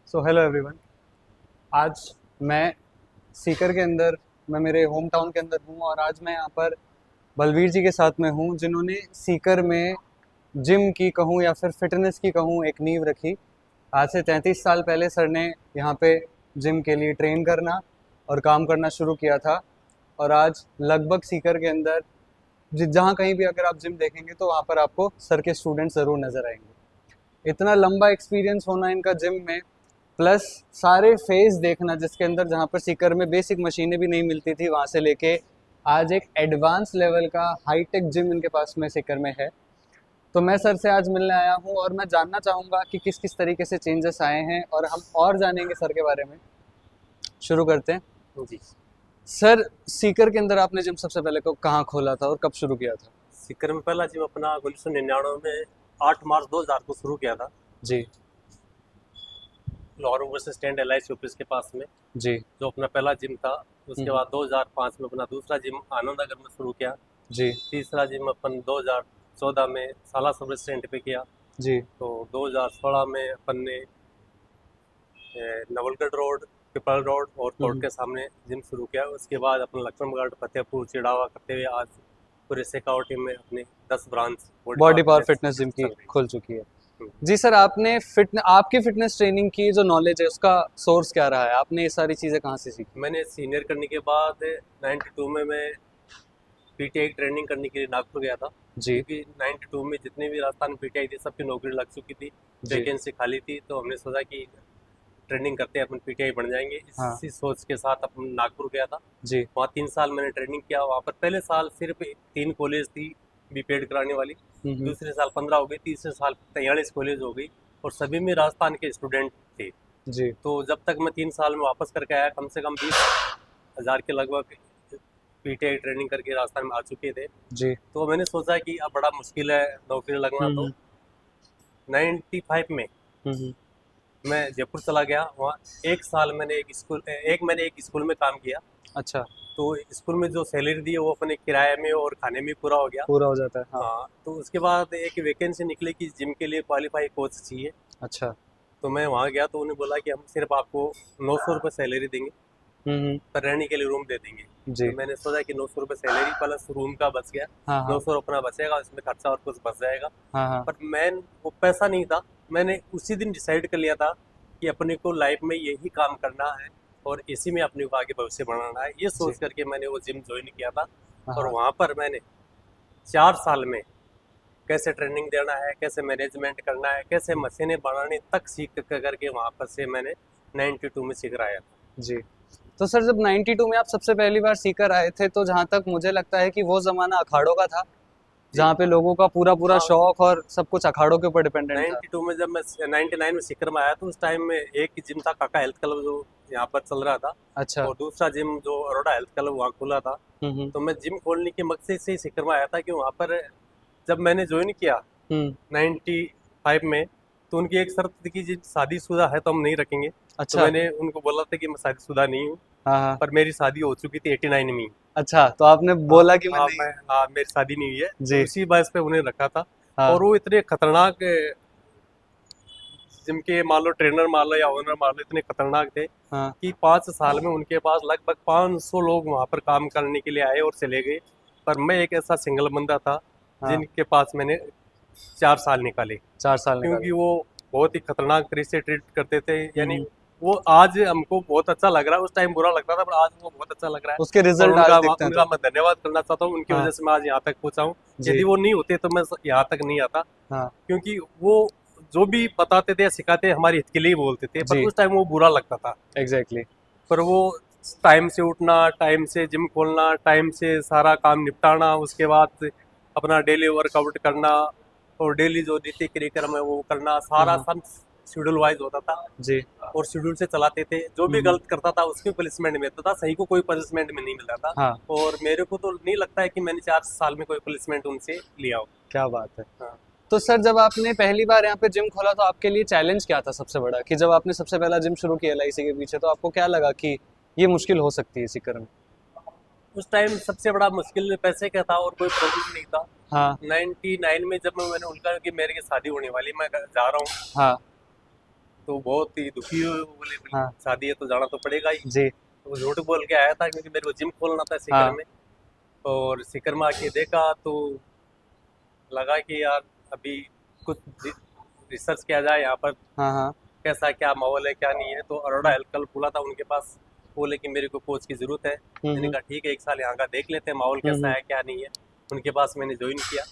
So hello everyone. आज मैं सीकर के अंदर मैं मेरे होम टाउन के अंदर हूँ और आज मैं यहाँ पर बलवीर जी के साथ में हूँ जिन्होंने सीकर में जिम की कहूँ या फिर फिटनेस की कहूँ एक नींव रखी। आज से 33 साल पहले सर ने यहाँ पे जिम के लिए ट्रेन करना और काम करना शुरू किया था और आज लगभग सीकर के अंदर जहाँ कहीं भी अगर आप जिम देखेंगे तो वहाँ पर आपको सर के स्टूडेंट ज़रूर नज़र आएंगे। इतना लंबा एक्सपीरियंस होना इनका जिम में, प्लस सारे फेज देखना जिसके अंदर जहाँ पर सीकर में बेसिक मशीनें भी नहीं मिलती थी वहाँ से लेके आज एक एडवांस लेवल का हाईटेक जिम इनके पास में सीकर में है। तो मैं सर से आज मिलने आया हूँ और मैं जानना चाहूँगा कि किस किस तरीके से चेंजेस आए हैं और हम और जानेंगे सर के बारे में। शुरू करते हैं जी। सर। सीकर के अंदर आपने जिम सबसे पहले को कहाँ खोला था और कब शुरू किया था? सीकर में पहला जिम अपना 1999 में 8 मार्च 2000 को शुरू किया था जी Lahore bus stand LIC office के पास में, जी जो अपना पहला जिम था। उसके बाद 2005 में अपना दूसरा जिम आनंद नगर में शुरू किया। जी तीसरा जिम अपन 2014 में साला सब स्टैंड पे किया। जी तो 2016 में अपन ने नवलगढ़ रोड, पिपल रोड और कोर्ट के सामने जिम शुरू किया। उसके बाद अपन लक्ष्मणगढ़, फतेहपुर, चिड़ावा करते हुए आज पूरे शेखावटी में अपने 10 branch body power fitness gym की खुल चुकी है। जी सर, आपने आपकी फिटनेस ट्रेनिंग की जो नॉलेज है उसका सोर्स क्या रहा है? आपने ये सारी चीज़ें कहाँ से सीखी? मैंने सीनियर करने के बाद 92 में मैं PTI ट्रेनिंग करने के लिए नागपुर गया था। जी क्योंकि 92 में जितने भी राजस्थान PTI थे सबकी नौकरी लग चुकी थी, वैकेंसी खाली थी। तो हमने सोचा कि ट्रेनिंग करते हैं, अपन PTI बन जाएंगे। हाँ। इसी सोच के साथ अपन नागपुर गया था। जी वहाँ 3 साल मैंने ट्रेनिंग किया। वहाँ पर पहले साल सिर्फ 3 कॉलेज थी बीपीएड कराने वाली, दूसरे साल 15 हो गई, तीसरे साल 43 कॉलेज हो गई और सभी में राजस्थान के स्टूडेंट थे। जी तो जब तक मैं 3 साल में वापस करके आया, कम से कम 20,000 के लगभग PTI ट्रेनिंग करके राजस्थान में आ चुके थे। जी तो मैंने सोचा कि अब बड़ा मुश्किल है नौकरी लगना। तो 95 में मैं जयपुर चला गया। वहाँ एक साल मैंने एक स्कूल में काम किया। अच्छा, तो स्कूल में जो सैलरी दी है वो अपने किराए में और खाने में पूरा हो गया। पूरा हो जाता है। हाँ। हाँ। तो उसके बाद एक वैकेंसी निकली कि जिम के लिए क्वालिफाई कोच चाहिए। अच्छा। तो मैं वहाँ गया तो उन्हें बोला कि हम सिर्फ आपको 900 रुपये सैलरी देंगे, पर रहने के लिए रूम दे देंगे। जी तो मैंने सोचा कि 900 रुपये सैलरी प्लस रूम का बच गया। हाँ हाँ 900 अपना बचेगा, उसमें खर्चा और कुछ बच जाएगा। हाँ हाँ पर मैं वो पैसा नहीं था। मैंने उसी दिन डिसाइड कर लिया था कि अपने को लाइफ में यही काम करना है और इसी में अपने को आगे भविष्य बनाना है। ये सोच करके मैंने वो जिम ज्वाइन किया था। और हाँ। वहाँ पर मैंने 4 साल में कैसे ट्रेनिंग देना है, कैसे मैनेजमेंट करना है, कैसे मशीनें बनाने तक सीख करके वहाँ पर से मैंने 92 में सीख आया था। जी। तो सर, जब 92 में आप सबसे पहली बार सीकर आए थे तो जहाँ तक मुझे लगता है कि वो ज़माना अखाड़ों का था, जहाँ पे लोगों का पूरा हाँ। शौक और सब कुछ अखाड़ों के ऊपर डिपेंडेंट था। 92 में जब मैं 99 में सीकर में आया तो उस टाइम में एक ही जिम था, काका हेल्थ क्लब, जो यहाँ पर चल रहा था। अच्छा। और दूसरा जिम जो अरोड़ा हेल्थ क्लब वहाँ खुला था। तो मैं जिम खोलने के मकसद से ही सीकर में आया था कि वहाँ पर जब मैंने ज्वाइन किया 95 में तो उनकी एक शर्त थी कि जी शादीशुदा है तो हम नहीं रखेंगे। अच्छा। तो मैंने उनको बोला था कि मैं शादीशुदा नहीं हूँ, हाँ हाँ। पर मेरी शादी हो चुकी थी 89 में ही। अच्छा, तो आपने बोला कि मैं हाँ, नहीं। हाँ, मेरी शादी नहीं हुई है। जी। तो उसी बात पे उन्हें रखा था। हाँ और वो इतने खतरनाक जिनके मान लो ट्रेनर मान लो या ओनर मान लो इतने खतरनाक थे हाँ कि 5 साल में उनके पास लगभग 500 लोग वहाँ पर काम करने के लिए आए और चले गए। पर मैं एक ऐसा सिंगल बंदा था हाँ। जिनके पास मैंने 4 साल निकाले। 4 साल क्योंकि निकाले। वो बहुत ही खतरनाक तरीके से ट्रीट करते थे। यानी वो आज हमको बहुत अच्छा लग रहा है, उस टाइम बुरा लगता था, पर आज वो बहुत अच्छा लग रहा है। उसके और रिजल्ट आज दिखते हैं उनका तो। मैं धन्यवाद करना चाहता हूँ। उनकी हाँ। वजह से मैं आज यहाँ तक पहुँचा हूँ। जी। यदि वो नहीं होते तो मैं यहाँ तक नहीं आता। हाँ क्योंकि वो जो भी बताते थे सिखाते हमारे हित के लिए बोलते थे, पर जी। उस टाइम वो बुरा लगता था। एग्जैक्टली। पर वो टाइम से उठना, टाइम से जिम खोलना, टाइम से सारा काम निपटाना, उसके बाद अपना डेली वर्कआउट करना और डेली जो नित्य क्रियाक्रम है वो करना, सारा सब शेड्यूल वाइज होता था। जी और शेड्यूल से चलाते थे। जो भी गलत करता था उसके पनिशमेंट मिलता था, सही को कोई पनिशमेंट में नहीं मिलता था। हाँ। और मेरे को तो नहीं लगता है कि मैंने 4 साल में कोई पनिशमेंट उनसे लिया हो। क्या बात है। हाँ। तो सर, जब आपने पहली बार यहाँ पे जिम खोला तो आपके लिए चैलेंज क्या था सबसे बड़ा, कि जब आपने सबसे पहला जिम शुरू किया LIC के पीछे तो आपको क्या लगा कि ये मुश्किल हो सकती है सीकर में? उस टाइम सबसे बड़ा मुश्किल पैसे का था और कोई प्रॉब्लम नहीं था। हाँ 99 में जब मैंने उनका कि मेरे की शादी होने वाली, मैं जा रहा हूँ, हाँ तो बहुत ही दुखी हुए, वो बोले हाँ। भाई शादी है तो जाना तो पड़ेगा ही। जी। तो वो झूठ बोल के आया था क्योंकि मेरे को जिम खोलना था सीकर हाँ। में। और सीकर में आके देखा तो लगा कि यार अभी कुछ रिसर्च किया जाए यहाँ पर, हाँ हाँ। कैसा क्या माहौल है क्या नहीं है। तो अरोड़ा हेल्थ कल खुला था उनके पास, बोले कि मेरे को कोच की ज़रूरत है। मैंने हम्म कहा ठीक है, एक साल यहाँ का देख लेते हैं माहौल कैसा हम्म है क्या नहीं है। उनके पास मैंने ज्वाइन किया।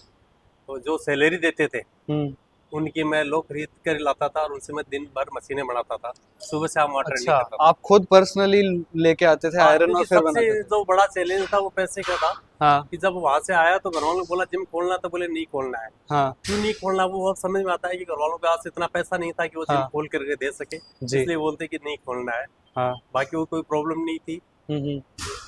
तो जो सैलरी देते थे हम्म। उनकी मैं लो खरीद कर लाता था और उनसे मैं दिन भर मशीनें बनाता था, सुबह शाम वहाँ अच्छा, ट्रेनिंग करता था। आप खुद पर्सनली लेके आते थे हाँ, आयरन और क्योंकि फिर सबसे बनाते थे? जो बड़ा चैलेंज था वो पैसे का था। हाँ कि जब वहां से आया तो घर वालों ने बोला जिम खोलना, तो बोले नहीं खोलना है। हाँ। क्यों नहीं खोलना, वो अब समझ में आता है कि घर वालों के पास इतना पैसा नहीं था कि वो जिम हाँ खोल करके दे सके, जी। इसलिए बोलते कि नहीं खोलना है। हाँ। बाकी वो कोई प्रॉब्लम नहीं थी। हम्म।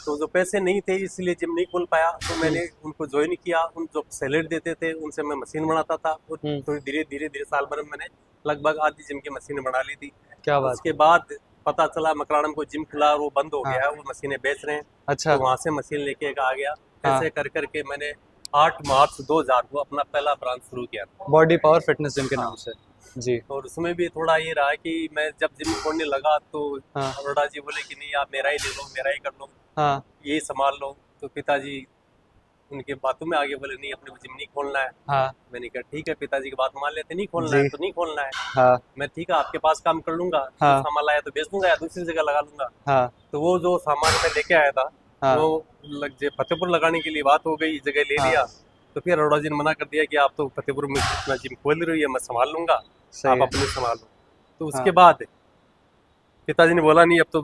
तो जो पैसे नहीं थे इसलिए जिम नहीं खोल पाया, तो हम्म मैंने उनको ज्वाइन किया। उन जो सैलरी देते थे उनसे मैं मशीन बनाता था और हम्म। थोड़ी धीरे धीरे धीरे साल भर में मैंने लगभग आधी जिम की मशीनें बना ली थी। क्या बात उसके है। बाद पता चला मकराड़म को जिम खुला और वो बंद हो हाँ। गया, वो मशीनें बेच रहे हैं। अच्छा। तो वहाँ से मशीन लेके आ गया। हाँ। ऐसे कर करके मैंने 8 मार्च 2000 को अपना पहला ब्रांच शुरू किया था। बॉडी पावर फिटनेस जिम के हाँ। नाम से। जी। और उसमें भी थोड़ा ये रहा कि मैं जब जिम खोलने लगा तो हाँ अरोड़ा जी बोले कि नहीं आप मेरा ही ले लो, मेरा ही कर लो, हाँ यही संभाल लो। तो पिताजी उनके बातों में आगे बोले नहीं अपने को जिम नहीं खोलना है। हाँ। मैंने कहा ठीक है पिताजी की बात मान लेते, नहीं खोलना है जी। तो नहीं खोलना है। हाँ मैं ठीक है आपके पास काम कर लूंगा, जो हाँ सामान लाया तो बेच दूंगा या दूसरी जगह लगा लूंगा। हाँ तो वो जो सामान मैं लेके आया था हाँ वो फतेहपुर लगाने के लिए बात हो गई, जगह ले हाँ। लिया। तो फिर अरोड़ा जी ने मना कर दिया कि आप तो फतेहपुर में अपना जिम खोल रही हो, मैं संभाल लूंगा, सही आप है। अपने संभाल लो। तो उसके हाँ बाद पिताजी ने बोला नहीं अब तो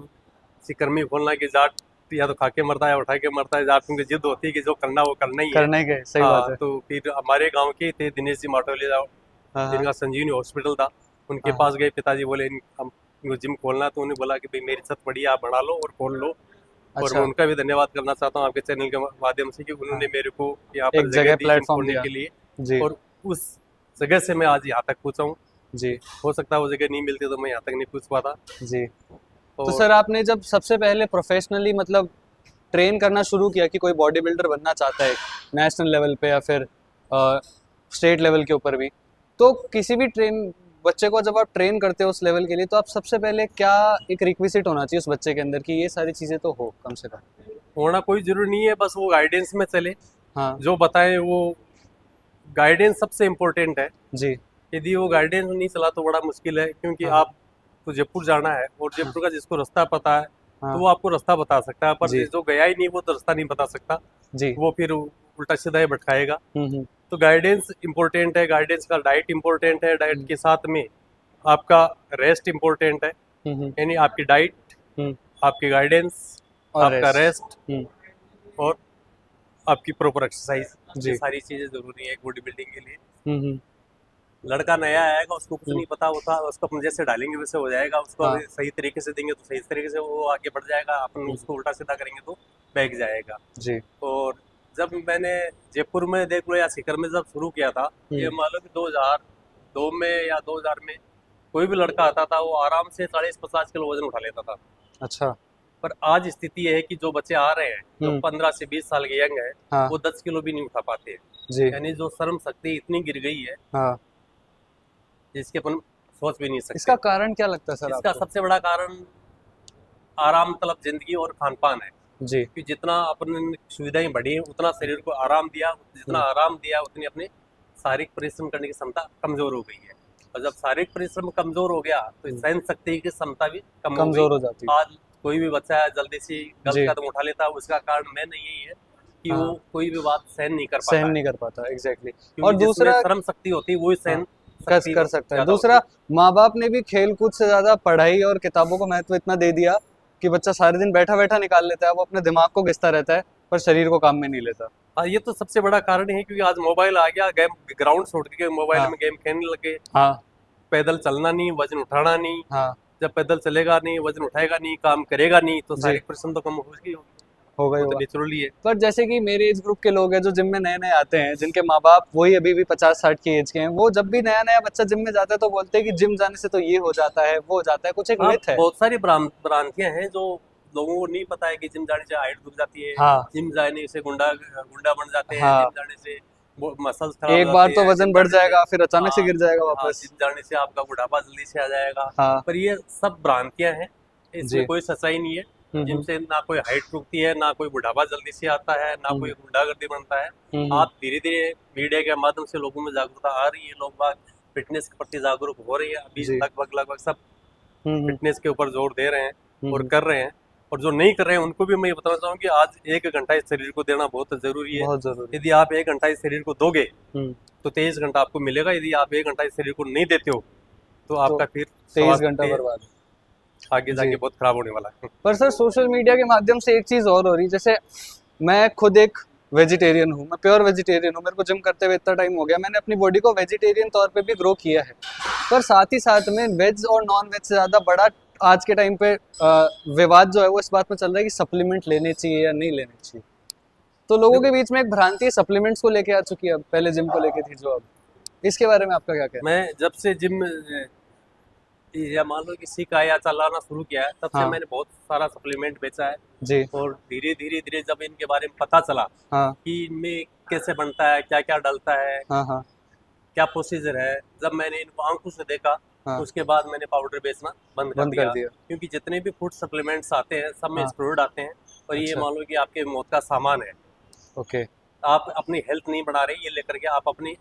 सिकरमी खोलना की जाट, या तो खा के मरता है या उठा के मरता है, जाट क्योंकि जिद होती है कि जो करना वो करना ही है। करने के सही बात हाँ, है। तो फिर हमारे गांव के थे दिनेश जी माटोले, हाँ हाँ जिनका संजीवनी हॉस्पिटल था, उनके हाँ। पास गए। पिताजी बोले हम इनको जिम खोलना, तो उन्हें बोला कि भाई मेरी छत पड़ी है आप बना लो और खोल लो। और मैं अच्छा। उनका भी धन्यवाद करना चाहता हूँ आपके चैनल के माध्यम से कि उन्होंने हाँ, मेरे को यहाँ पर एक जगह जगह दी जिम प्लेटफॉर्म खोलने दिया। के लिए। जी। और उस जगह से मैं आज यहाँ तक पहुँचा हूँ। जी। हो सकता है वो जगह नहीं मिलती तो मैं यहाँ तक नहीं पहुँच पाता। जी। तो और सर आपने जब सबसे पहले प्रोफेशनली मतलब ट्रेन करना शुरू किया कि कोई बॉडी बिल्डर बनना चाहता है नेशनल लेवल पे या फिर स्टेट लेवल के ऊपर भी, तो किसी भी ट्रेन बच्चे को जब आप ट्रेन करते हो उस लेवल के लिए, तो आप सबसे पहले क्या एक रिक्विजिट होना चाहिए उस बच्चे के अंदर कि ये सारी चीज़ें तो हो कम से कम? होना कोई जरूरी नहीं है, बस वो गाइडेंस में चले, हाँ जो बताएं वो गाइडेंस सबसे इम्पोर्टेंट है। जी। यदि वो गाइडेंस नहीं चला तो बड़ा मुश्किल है, क्योंकि हाँ आप तो जयपुर जाना है और हाँ जयपुर का जिसको रास्ता पता है तो हाँ। वो आपको रास्ता बता सकता है, पर जी जो गया ही नहीं वो तो रास्ता नहीं बता सकता, जी। वो फिर उल्टा सीधा ही भटकाएगा। हम्म। तो गाइडेंस इंपॉर्टेंट है, गाइडेंस का डाइट इंपॉर्टेंट है, डाइट हम्म के साथ में आपका रेस्ट इंपॉर्टेंट है। हम्म। यानी आपकी डाइट, हम्म। आपकी गाइडेंस, और आपका रेस्ट। रेस्ट और आपकी प्रॉपर एक्सरसाइज, ये जी। सारी चीजें जरूरी है एक बॉडी बिल्डिंग के लिए। हम्म। लड़का नया आएगा उसको कुछ हम्म। नहीं पता होता, उसको अपन जैसे डालेंगे वैसे हो जाएगा, उसको हाँ। अगर सही तरीके से देंगे तो सही तरीके से वो आगे बढ़ जाएगा, अपन उसको उल्टा सीधा करेंगे तो बैग जाएगा। जी। और जब मैंने जयपुर में देख लो या सीकर में जब शुरू किया था, ये मान लो कि 2002 में या 2000 में कोई भी लड़का आता था वो आराम से 40-50 किलो वजन उठा लेता था। अच्छा। पर आज स्थिति ये है कि जो बच्चे आ रहे हैं जो हम्म। 15 से 20 साल के यंग है, हाँ। वो 10 किलो भी नहीं उठा पाते हैं। जी। यानी जो श्रम शक्ति इतनी गिर गई है हाँ। जिसके अपन सोच भी नहीं सकते। इसका कारण क्या लगता है सर इसका आपको? सबसे बड़ा कारण आराम तलब जिंदगी और खान पान है। जी। कि जितना अपन सुविधाएं बढ़ी उतना शरीर को आराम दिया, जितना आराम दिया उतनी अपनी शारीरिक परिश्रम करने की क्षमता कमजोर हो गई है। और जब शारीरिक परिश्रम कमजोर हो गया तो सहन शक्ति की क्षमता भी कम हो कमजोर हो गई। जाती है। आज कोई भी बच्चा है जल्दी से गलत जी। कदम उठा लेता है, उसका कारण मेन यही है कि हाँ। वो कोई भी बात सहन नहीं कर पाता सहन है। नहीं कर पाता एग्जैक्टली। क्योंकि और जिसमें दूसरा श्रम शक्ति होती है वही सहन शक्ति कर सकता है। ज्यादा दूसरा, होती माँ बाप ने भी खेल कूद से ज्यादा पढ़ाई और किताबों को महत्व इतना दे दिया कि बच्चा सारे दिन बैठा बैठा निकाल लेता है, वो अपने दिमाग को घिसता रहता है पर शरीर को काम में नहीं लेता। है। हाँ, ये तो सबसे बड़ा कारण है, क्योंकि आज मोबाइल आ गया, गेम ग्राउंड छोड़ के मोबाइल हाँ में गेम खेलने लगे। हाँ पैदल चलना नहीं, वजन उठाना नहीं। हाँ। जब पैदल चलेगा नहीं, वजन उठाएगा नहीं, काम करेगा नहीं, तो जी। शारीरिक परिश्रम तो कम होगी, होगा ही वो तो होगा। नेचुरली है। पर जैसे कि मेरे एज ग्रुप के लोग हैं जो जिम में नए नए आते हैं, जिनके माँ बाप वही अभी भी 50-60 की एज के हैं, वो जब भी नया नया बच्चा जिम में जाता है तो बोलते हैं कि जिम जाने से तो ये हो जाता है वो हो जाता है, कुछ एक हाँ, मिथ है। बहुत सारी भ्रांतियां हैं जो लोगों को नहीं पता है कि जिम जाने से हाइट रुक जाती है, हाँ जिम जाने से गुंडा गुंडा बन जाते हैं, हाँ जिम जाने से वो मसल्स खराब हो एक बार जाती तो है, वजन जिम बढ़ जाने से। जाएगा, फिर अचानक से हाँ, गिर जाएगा हाँ, वापस। जिम जाने से आपका बुढ़ापा जल्दी से आ जाएगा। हाँ। पर ये सब भ्रांतियां हैं, इसमें जी। कोई सच्चाई नहीं है। जिम हम्म। से ना कोई हाइट रुकती है, ना कोई बुढ़ापा जल्दी से आता है, ना कोई हम्म। गुंडागर्दी बनता है। हम्म। आप धीरे धीरे मीडिया के माध्यम से लोगों में जागरूकता आ रही है, लोग बाग फिटनेस के प्रति जागरूक हो रही है, अभी जी। लगभग लगभग सब हम्म। फिटनेस के ऊपर जोर दे रहे हैं और हम्म। कर रहे हैं। और जो नहीं कर रहे हैं उनको भी मैं ये बताना चाहूँ कि आज 1 घंटा इस शरीर को देना बहुत ज़रूरी है। बहुत जरूरी। यदि आप 1 घंटा इस शरीर को दोगे हम्म। तो 23 घंटा आपको मिलेगा। यदि आप 1 घंटा इस शरीर को नहीं देते हो तो तो आपका फिर 23 घंटा स्वास्थ्य बर्बाद। आगे जाके जी। बहुत खराब होने वाला है। पर सर सोशल मीडिया के माध्यम से एक चीज़ और हो रही, जैसे मैं खुद एक वेजिटेरियन हूँ, मैं प्योर वेजिटेरियन हूँ, मेरे को जिम करते हुए इतना टाइम हो गया, मैंने अपनी बॉडी को वेजिटेरियन तौर पे भी ग्रो किया है। पर साथ ही साथ में वेज और नॉन वेज से ज़्यादा बड़ा आज के टाइम पे विवाद जो है वो इस बात में चल रहा है कि सप्लीमेंट लेने चाहिए या नहीं लेने चाहिए। तो लोगों के देखो, बीच में एक भ्रांति सप्लीमेंट्स को लेके आ चुकी है, अब पहले जिम को लेके थी जो, अब इसके बारे में आपका क्या कहना मैं जब से जिम या मान लो कि सीखा या चलाना शुरू किया है तब है? से हाँ। मैंने बहुत सारा सप्लीमेंट बेचा है। जी। और धीरे धीरे धीरे जब इनके बारे में पता चला हाँ। कि इनमें कैसे बनता है, क्या क्या डलता है, हाँ। हाँ। क्या प्रोसीजर है, जब मैंने इनको आंखों से देखा हाँ। उसके बाद मैंने पाउडर बेचना बंद कर बंद कर दिया। दिया। क्योंकि जितने भी फूड सप्लीमेंट्स आते हैं सब में हाँ। स्टेरॉइड आते हैं और ये अच्छा। मान लो कि आपके मौत का सामान है। ओके। आप अपनी हेल्थ नहीं बढ़ा रहे, ये लेकर के आप अपनी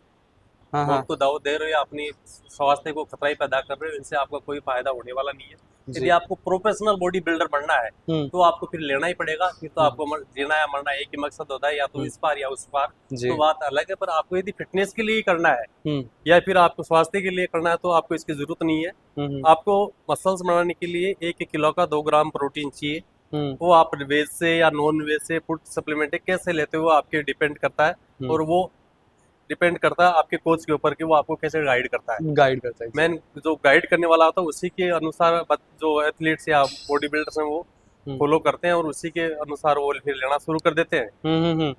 हाँ। हाँ। मौत को दाव दे रहे हो या अपनी स्वास्थ्य को खतरा ही पैदा कर रहे हो। इनसे आपका कोई फायदा होने वाला नहीं है। यदि जी। आपको प्रोफेशनल बॉडी बिल्डर बनना है हम्म। तो आपको फिर लेना ही पड़ेगा। फिर तो आपको जीना या मरना एक ही मकसद होता है, या तो हम्म। इस पार या उस पार। जी। तो बात अलग है। पर आपको यदि फिटनेस के लिए ही करना है हम्म। या फिर आपको स्वास्थ्य के लिए करना है तो आपको इसकी जरूरत नहीं है। हम्म। आपको मसल्स बनाने के लिए 1 किलो का 2 ग्राम प्रोटीन चाहिए। हम्म। वो आप वेज से या नॉन वेज से फूड सप्लीमेंट कैसे लेते हो आपके डिपेंड करता है। और वो डिपेंड करता है आपके कोच के ऊपर कि वो आपको कैसे गाइड करता है। गाइड करता है जी। मैं जो गाइड करने वाला होता है उसी के अनुसार जो एथलीट्स या बॉडी बिल्डर्स हैं वो हम्म। फॉलो करते हैं और उसी के अनुसार वो फिर लेना शुरू कर देते हैं। हम्म।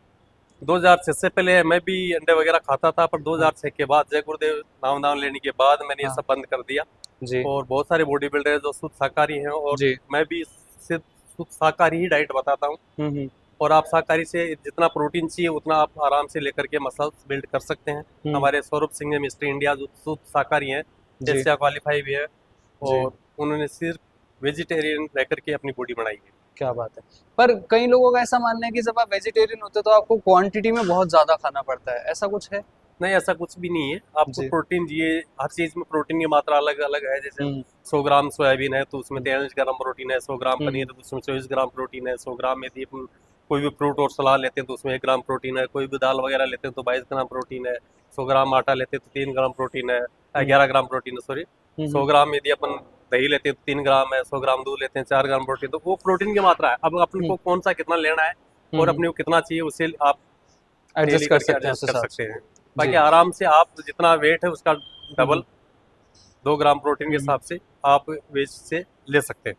2006 से पहले मैं भी अंडे वगैरह खाता था, पर हाँ। 2006 के बाद जय गुरुदेव नाम लेने के बाद मैंने ये हाँ। सब बंद कर दिया। जी। और बहुत सारे बॉडी बिल्डर हैं जो शुद्ध शाकाहारी हैं और जी। मैं भी सिर्फ शुद्ध शाकाहारी ही डाइट बताता हूँ। हम्म। और आप शाकाहारी से जितना प्रोटीन चाहिए उतना आप आराम से लेकर के मसल्स बिल्ड कर सकते हैं। हमारे सौरभ सिंह ने मिस्टर इंडिया जो शुद्ध शाकाहारी हैं, जी। एशिया क्वालिफाई भी है जी। और उन्होंने सिर्फ वेजिटेरियन रह करके अपनी बॉडी बनाई है। क्या बात है। पर कई लोगों का ऐसा मानना है कि जब आप वेजिटेरियन होते हो तो आपको क्वांटिटी में बहुत ज़्यादा खाना पड़ता है, ऐसा कुछ है? नहीं, ऐसा कुछ भी नहीं है। आपको जी। प्रोटीन चाहिए, हर चीज़ में प्रोटीन की मात्रा अलग अलग है। जैसे हम्म। 100 ग्राम सोयाबीन है तो उसमें 43 ग्राम प्रोटीन है, 100 ग्राम पनीर है तो उसमें 24 ग्राम प्रोटीन है, 100 ग्राम यदि अपन कोई भी फ्रूट और सलाद लेते हैं तो उसमें 1 ग्राम प्रोटीन है, कोई भी दाल वगैरह लेते हैं तो 22 ग्राम प्रोटीन है, 100 ग्राम आटा लेते हैं तो 3 ग्राम प्रोटीन है, 11 ग्राम प्रोटीन है, सॉरी। 100 ग्राम यदि अपन दही लेते हैं तो 3 ग्राम है, 100 ग्राम दूध लेते हैं 4 ग्राम प्रोटीन। तो वो प्रोटीन की मात्रा है। अब अपन को कौन सा कितना लेना है और अपने को कितना चाहिए उससे आप डेली एडजस्ट कर करके सकते हैं एडजस्ट उस कर हिसाब सकते से। हैं। जी। बाकी आराम से आप जितना वेट है उसका डबल 2 ग्राम प्रोटीन के हम्म। हिसाब से आप वेज से ले सकते हैं।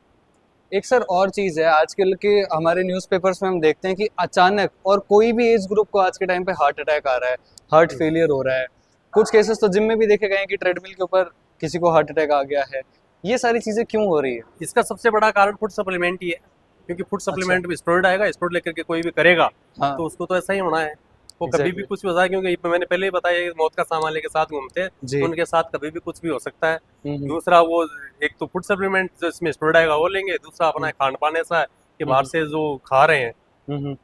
एक सर और चीज़ है, आजकल के हमारे न्यूज़पेपर्स में हम देखते हैं कि अचानक और कोई भी एज ग्रुप को आज के टाइम पे हार्ट अटैक आ रहा है, हार्ट फेलियर हो रहा है। कुछ केसेस तो जिम में भी देखे गए हैं कि ट्रेडमिल के ऊपर किसी को हार्ट अटैक आ गया है। ये सारी चीज़ें क्यों हो रही है? इसका सबसे बड़ा कारण फूड सप्लीमेंट ही है। क्योंकि फूड अच्छा। सप्लीमेंट में स्टेरॉइड आएगा, स्टेरॉइड लेकर के कोई भी करेगा हाँ। तो उसको तो ऐसा ही होना है। वो कभी भी एग्जैक्टली। कुछ भी होता है। क्योंकि मैंने पहले ही बताया कि मौत का सामान लेके साथ घूमते हैं, जी। उनके साथ कभी भी कुछ भी हो सकता है। हम्म। दूसरा वो एक तो फूड सप्लीमेंट जो इसमें स्टेरॉइड आएगा वो लेंगे, दूसरा अपना खान पान ऐसा है कि बाहर से जो खा रहे हैं हम्म। जो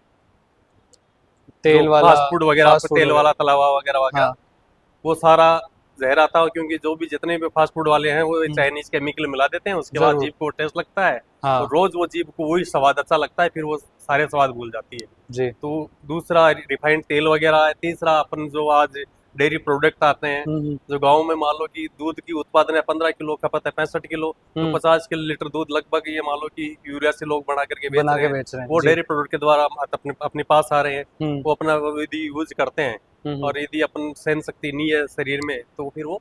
तेल वाला, फास्ट फूड वगैरह, फास्ट फूड तेल वाला वगैरह। तला हुआ वगैरह वगैरह, हाँ। वो सारा जहर आता है। क्योंकि जो भी जितने भी फास्ट फूड वाले हैं वो हम्म। चाइनीज केमिकल मिला देते हैं, उसके बाद जरूर। जीभ को टेस्ट लगता है हाँ। और रोज वो जीभ को वही स्वाद अच्छा लगता है, फिर वो सारे स्वाद भूल जाती है। जी। तो दूसरा रिफाइंड तेल वगैरह है। तीसरा अपन जो आज डेयरी प्रोडक्ट आते हैं, जो गांव में मान लो कि दूध की उत्पादन है 15 किलो खपत है 65 किलो, तो 50 किलो लीटर दूध लगभग ये मान लो कि यूरिया से लोग बना करके बेच बना रहे के हैं। बेच रहे हैं वो जी। डेयरी प्रोडक्ट के द्वारा अपने अपने पास आ रहे हैं, वो अपना यदि यूज करते हैं हम्म। और यदि अपन सहन शक्ति नहीं है शरीर में तो फिर वो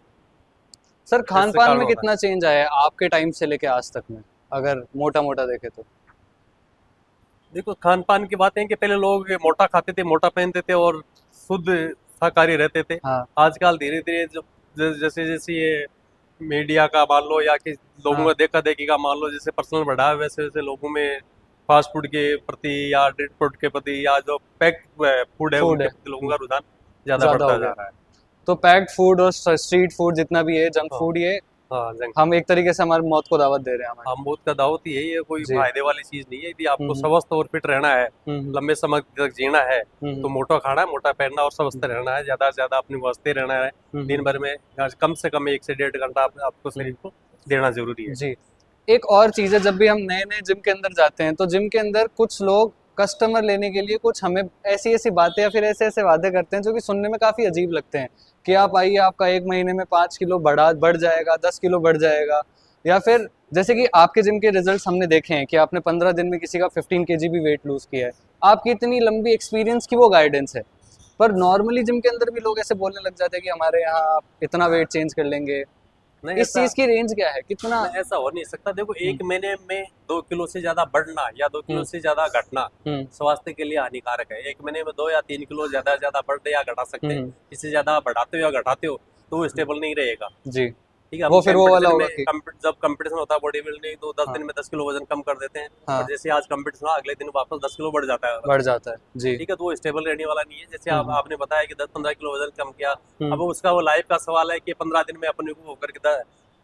सर खान इससे पान कारण में होता है। कितना चेंज आया है आपके टाइम से लेके आज तक में, अगर मोटा मोटा देखे तो? देखो, खान पान की बात है कि पहले लोग मोटा खाते थे, मोटा पहनते थे और शुद्ध शाकाहारी रहते थे। हाँ। आजकल धीरे धीरे जैसे जैसे ये मीडिया का मान लो या कि लोगों हाँ। का देखा देखी का मान लो जैसे पर्सनल बढ़ा है, वैसे वैसे लोगों में फास्ट फूड के प्रति या डेड फूड के प्रति या जो पैक फूड है फूड उनके है। प्रति लोगों का रुझान ज्यादा ज्यादा बढ़ता हो जा गया। रहा है। तो पैक्ड फूड और स्ट्रीट फूड जितना भी है, जंक हाँ फूड, ये हाँ, जंक हम एक तरीके से हमारी मौत को दावत दे रहे हैं हमारी। हम मौत का दावत ही है, ये कोई जी। फायदे वाली चीज नहीं है। यदि आपको हम्म स्वस्थ और फिट रहना है, हम्म लंबे समय तक जीना है, हम्म तो मोटा खाना है, मोटा पहनना और स्वस्थ रहना है, ज्यादा से ज्यादा अपने वास्ते रहना है। दिन हम्म भर में कम से कम 1 से 1.5 घंटा आपको शरीर को देना जरूरी है। जी। एक और चीज़ है, जब भी हम नए नए जिम के अंदर जाते हैं तो जिम के अंदर कुछ लोग कस्टमर लेने के लिए कुछ हमें ऐसी ऐसी बातें या फिर ऐसे ऐसे वादे करते हैं जो कि सुनने में काफ़ी अजीब लगते हैं, कि आप आइए, आपका 1 महीने में 5 किलो बढ़ जाएगा, 10 किलो बढ़ जाएगा। या फिर जैसे कि आपके जिम के रिजल्ट्स हमने देखे हैं कि आपने 15 दिन में किसी का 15 kg भी वेट लूज किया है। आपकी इतनी लंबी एक्सपीरियंस की वो गाइडेंस है। पर नॉर्मली जिम के अंदर भी लोग ऐसे बोलने लग जाते हैं कि हमारे यहाँ आप इतना वेट चेंज कर लेंगे। नहीं इस ऐसा चीज़ की रेंज क्या है, कितना? नहीं, ऐसा हो नहीं सकता। देखो, हम्म 1 महीने में 2 किलो से ज्यादा बढ़ना या 2 किलो हम्म से ज्यादा घटना हम्म स्वास्थ्य के लिए हानिकारक है। 1 महीने में 2 या 3 किलो ज्यादा से ज्यादा बढ़ या घटा सकते हैं। हम्म इससे ज्यादा बढ़ाते हो या घटाते हो तो वो स्टेबल नहीं रहेगा। जी। ठीक है, हम वो फिर वो वाला कंपटीशन होगा में कि जब कंपटीशन होता है बॉडी बिल्डिंग, तो 10 दिन हाँ में 10 किलो वजन कम कर देते हैं। और हाँ, जैसे आज कंपटीशन हुआ, अगले दिन वापस 10 किलो बढ़ जाता है बढ़ वजन। जाता है। जी। ठीक है, तो वो स्टेबल रहने वाला नहीं है। जैसे हम्म आपने बताया कि 10-15 किलो वजन कम किया, हम्म अब उसका वो लाइफ का सवाल है कि 15 दिन में अपने को होकर के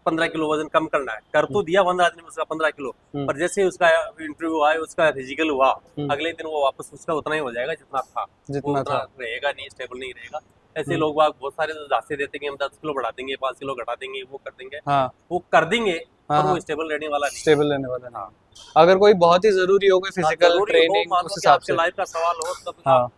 15 किलो वजन कम करना है। कर हम्म तो दिया 15 दिन में उसका 15 किलो, हम्म पर जैसे ही उसका इंटरव्यू आया, उसका फिजिकल हुआ, हम्म, अगले दिन वो वापस उसका उतना ही हो जाएगा जितना था। वो जितना उतना था। रहेगा नहीं, स्टेबल नहीं रहेगा। ऐसे हम्म लोग बाग बहुत सारे झांसे देते हैं कि हम 10 किलो बढ़ा देंगे, 5 किलो घटा देंगे, वो कर देंगे। हाँ वो कर देंगे, हाँ पर हाँ, वो स्टेबल रहने वाला नहीं है। स्टेबल रहने वाला नहीं हाँ, है। अगर कोई बहुत ही ज़रूरी हो गई हाँ, फिजिकल जरूरी हो, ट्रेनिंग मान उस लो कि हिसाब आपके से, लाइफ का सवाल हो, तब आप हाँ,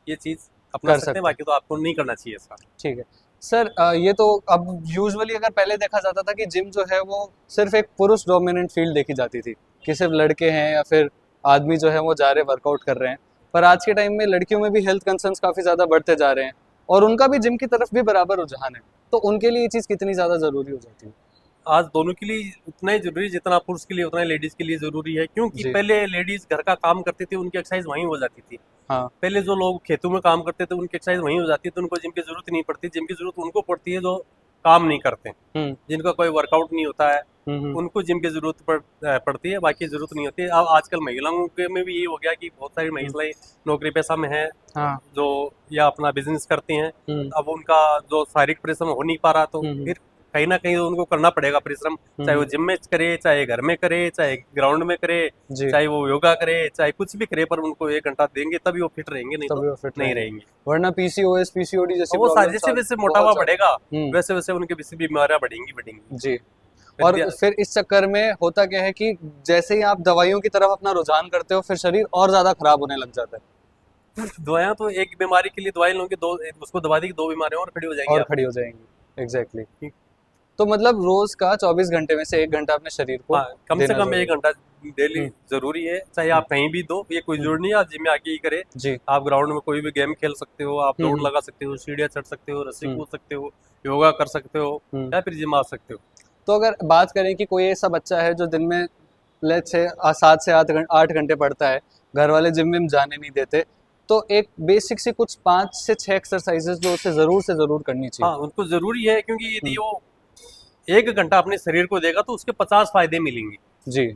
ये चीज अपना कर सकते हैं, सकते हैं। बाकी तो आपको नहीं करना चाहिए इसका। ठीक है सर। ये तो अब यूजुअली अगर पहले देखा जाता था कि जिम जो है वो सिर्फ एक पुरुष डोमिनेंट फील्ड देखी जाती थी, कि सिर्फ लड़के हैं या फिर आदमी जो है वो जा रहे वर्कआउट कर रहे हैं। पर आज के टाइम में लड़कियों में भी हेल्थ कंसर्न्स काफ़ी ज़्यादा बढ़ते जा रहे हैं, और उनका भी जिम की तरफ भी बराबर रुझान है। तो उनके लिए ये चीज़ कितनी ज़्यादा ज़रूरी हो जाती है? आज दोनों के लिए उतना ही जरूरी, जितना पुरुष के लिए उतना ही लेडीज के लिए जरूरी है। क्योंकि जी। पहले लेडीज घर का काम करती थी, उनकी एक्सरसाइज वहीं हो जाती थी। हाँ। पहले जो लोग खेतों में काम करते थे, उनकी एक्सरसाइज वहीं हो जाती है, तो उनको जिम की जरूरत ही नहीं पड़ती। जिम की जरूरत उनको पड़ती है जो काम नहीं करते, हम्म जिनका कोई वर्कआउट नहीं होता है, हम्म उनको जिम की जरूरत पड़ती है, बाकी जरूरत नहीं होती है। अब आजकल महिलाओं के में भी ये हो गया कि बहुत सारी हम्म, महिलाएं नौकरी पेशा में हैं, हाँ। जो या अपना बिजनेस करती हैं। हम्म अब उनका जो शारीरिक परिश्रम हो नहीं पा रहा, तो हम्म फिर कहीं ना कहीं उनको करना पड़ेगा परिश्रम। चाहे वो हम्म, जिम में करे, चाहे घर में करे, चाहे ग्राउंड में करे, जी। चाहे वो योगा करे, चाहे कुछ भी करे, पर उनको 1 घंटा देंगे तभी वो फिट रहेंगे, नहीं तो तभी वो फिट नहीं रहेंगे, रहेंगे। वरना पीसीओएस पीसीओडी जैसी और वो प्रॉब्लम जैसे जैसे मोटापा बहुत ज़्यादा। बढ़ेगा, हम्म वैसे वैसे उनकी बीमारियां बढ़ेंगी बढ़ेंगी। जी। और फिर फिर इस चक्कर में होता क्या है कि जैसे ही आप दवाइयों की तरफ अपना रुझान करते हो, फिर शरीर और ज़्यादा खराब होने लग जाता है, दवाइयां तो एक बीमारी के लिए दवाई लोगे, दो उसको दवा दी कि 2 बीमारियां और खड़ी हो जाएंगी और खड़ी आपकी। हो जाएंगी। एग्जैक्टली। ठीक। तो मतलब रोज का 24 घंटे में से 1 घंटा अपने शरीर को हाँ, कम से देना कम जरूरी 1 घंटा डेली है। जरूरी है। चाहे हम्म आप कहीं भी दो, ये कोई हम्म जरूरी नहीं है आप जिम में आके ही करे। जी। आप ग्राउंड में कोई भी गेम खेल सकते हो, आप दौड़ हम्म लगा सकते हो, सीढ़ियाँ चढ़ सकते हो, रस्सी हम्म कूद सकते हो, योगा कर सकते हो, हम्म या फिर जिम आ सकते हो। तो अगर बात करें कि कोई ऐसा बच्चा है जो दिन में लेट्स से 7 से 8 घंटे पढ़ता है, घर वाले जिम में जाने नहीं देते, तो एक बेसिक सी कुछ 5 से 6 एक्सरसाइजेज जो उसे ज़रूर से ज़रूर करनी चाहिए। हाँ, उनको जरूरी है, क्योंकि यदि हम्म वो 1 घंटा अपने शरीर को देगा तो उसके 50 फायदे मिलेंगे। जी।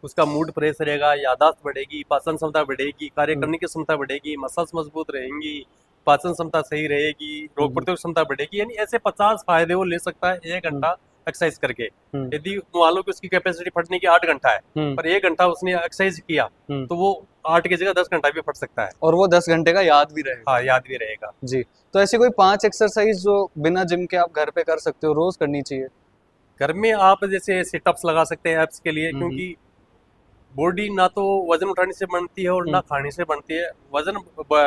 उसका मूड फ्रेश रहेगा, याददाश्त बढ़ेगी, पाचन क्षमता बढ़ेगी, कार्य हम्म करने की क्षमता बढ़ेगी, मसल्स मजबूत रहेंगी, पाचन क्षमता सही रहेगी, रोग हम्म प्रतिरोधक क्षमता बढ़ेगी। यानी ऐसे 50 फायदे वो ले सकता है एक हम्म घंटा एक्सरसाइज करके। हम्म यदि मान लो कि उसकी कैपेसिटी फटने की 8 घंटा है, हम्म पर 1 घंटा उसने एक्सरसाइज किया, हम्म तो वो 8 की जगह 10 घंटा भी फट सकता है। और वो 10 घंटे का याद भी रहेगा। हाँ, याद भी रहेगा। जी। तो ऐसी कोई 5 एक्सरसाइज जो बिना जिम के आप घर पे कर सकते हो, रोज करनी चाहिए? घर में आप जैसे सिटअप्स लगा सकते हैं एप्स के लिए, हम्म क्योंकि बॉडी ना तो वजन उठाने से बनती है और ना हम्म खाने से बनती है। वजन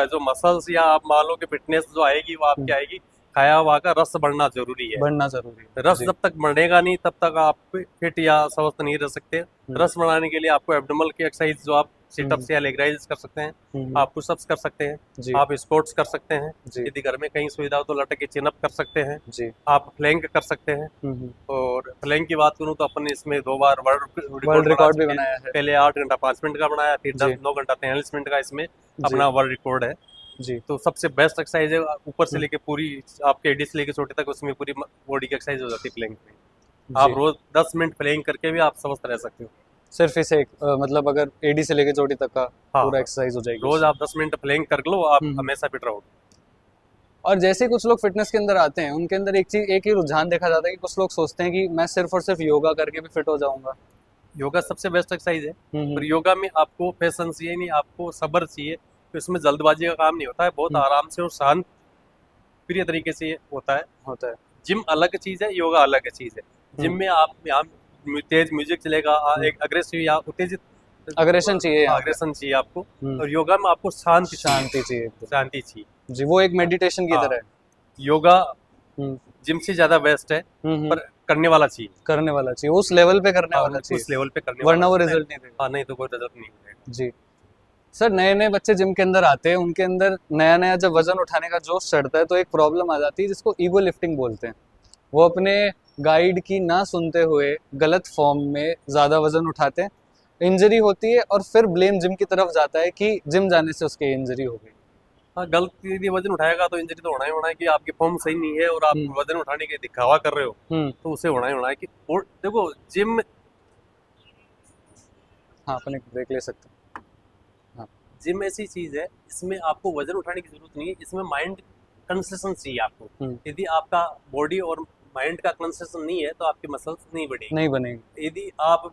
जो मसल्स या आप मान लो कि फिटनेस जो आएगी वो आपकी हम्म, आएगी, खाया हुआ का रस बढ़ना जरूरी है। बढ़ना जरूरी है। रस जी। जब तक बढ़ेगा नहीं, तब तक आप फिट या स्वस्थ नहीं रह सकते। हम्म रस बढ़ाने के लिए आपको एब्डोमिनल की एक्सरसाइज, जो आप हम्म सिटअप्स या लेग राइज कर सकते हैं, हम्म, आप पुशअप्स कर सकते हैं, जी आप स्क्वाट्स कर सकते हैं। जी यदि घर में कहीं सुविधा हो तो लटक के चिन अप कर सकते हैं, जी। आप प्लैंक कर सकते हैं। हम्म, और प्लैंक की बात करूं तो अपन इसमें 2 बार वर्ल्ड वर्ल्ड रिकॉर्ड बना रिकॉर्ड भी चुके हैं। बनाया है। पहले 8 घंटा 5 मिनट का बनाया, फिर जी 9 घंटा 43 मिनट का इसमें जी अपना वर्ल्ड रिकॉर्ड है। जी तो सबसे बेस्ट एक्सरसाइज है, ऊपर से हम्म, लेके पूरी आपके एडी से लेके छोटे तक उसमें पूरी बॉडी की एक्सरसाइज हो जाती है प्लैंक में। आप जी। रोज 10 मिनट प्लैंक करके भी आप स्वस्थ रह सकते हो। सिर्फ इसे मतलब अगर एडी से लेके चोटी तक का हाँ पूरा हाँ, एक्सरसाइज हो जाएगी रोज उससे। आप 10 मिनट प्लैंक कर लो, आप हम्म हमेशा फिट रहोगे। और जैसे ही कुछ लोग फिटनेस के अंदर आते हैं उनके अंदर एक ही रुझान देखा जाता है कि कुछ लोग सोचते हैं कि मैं सिर्फ और सिर्फ योगा करके भी फिट हो जाऊंगा। योगा सबसे बेस्ट एक्सरसाइज है, हम्म पर योगा में आपको पेशेंस चाहिए, नहीं आपको सब्र चाहिए। तो इसमें जल्दबाजी का काम नहीं होता है, बहुत हम्म, आराम से और शांत प्रिय तरीके से ये होता है। होता है। जिम अलग चीज है, योगा अलग चीज है। जिम में आप यहाँ तेज म्यूजिक चलेगा, एक अग्रेसिव या उत्तेजित अग्रेशन चाहिए यहाँ पे। अग्रेशन चाहिए आपको। हम्म, और योगा में आपको शांति चाहिए, शांति चाहिए एकदम। शांति चाहिए। जी, वो एक मेडिटेशन की हाँ, तरह है। योगा हम्म जिम से ज्यादा बेस्ट है, पर करने वाला चाहिए। करने वाला चाहिए, उस लेवल पे करने हाँ, वाला उस चाहिए, लेवल पे करने वरना वाला वो चाहिए। रिजल्ट नहीं देगा। हाँ, नहीं तो कोई रिजल्ट नहीं मिलेगा। जी सर, नए नए बच्चे जिम के अंदर आते हैं, उनके अंदर नया नया जब वजन उठाने का जोश चढ़ता है तो एक प्रॉब्लम आ जाती है जिसको ईगो लिफ्टिंग बोलते हैं। वो अपने गाइड की ना सुनते हुए गलत फॉर्म में ज़्यादा वजन उठाते हैं, इंजरी होती है और फिर ब्लेम जिम की तरफ जाता है कि जिम जाने से उसकी इंजरी हो गई। हाँ, गलत यदि वजन उठाएगा तो इंजरी तो होना ही होना है, कि आपकी फॉर्म सही नहीं है और आप वजन उठाने के दिखावा कर रहे हो, हम्म तो उसे होना ही होना है। कि और देखो जिम हाँ, अपन एक ब्रेक ले सकते हैं। हाँ जिम ऐसी चीज है, इसमें आपको वजन उठाने की जरूरत नहीं है, इसमें माइंड कंसिस्टेंस चाहिए आपको। हम्म, यदि आपका बॉडी और माइंड का कंसिस्टेंस नहीं है तो आपकी मसल्स नहीं बढ़ेगी। नहीं बनेगी। यदि आप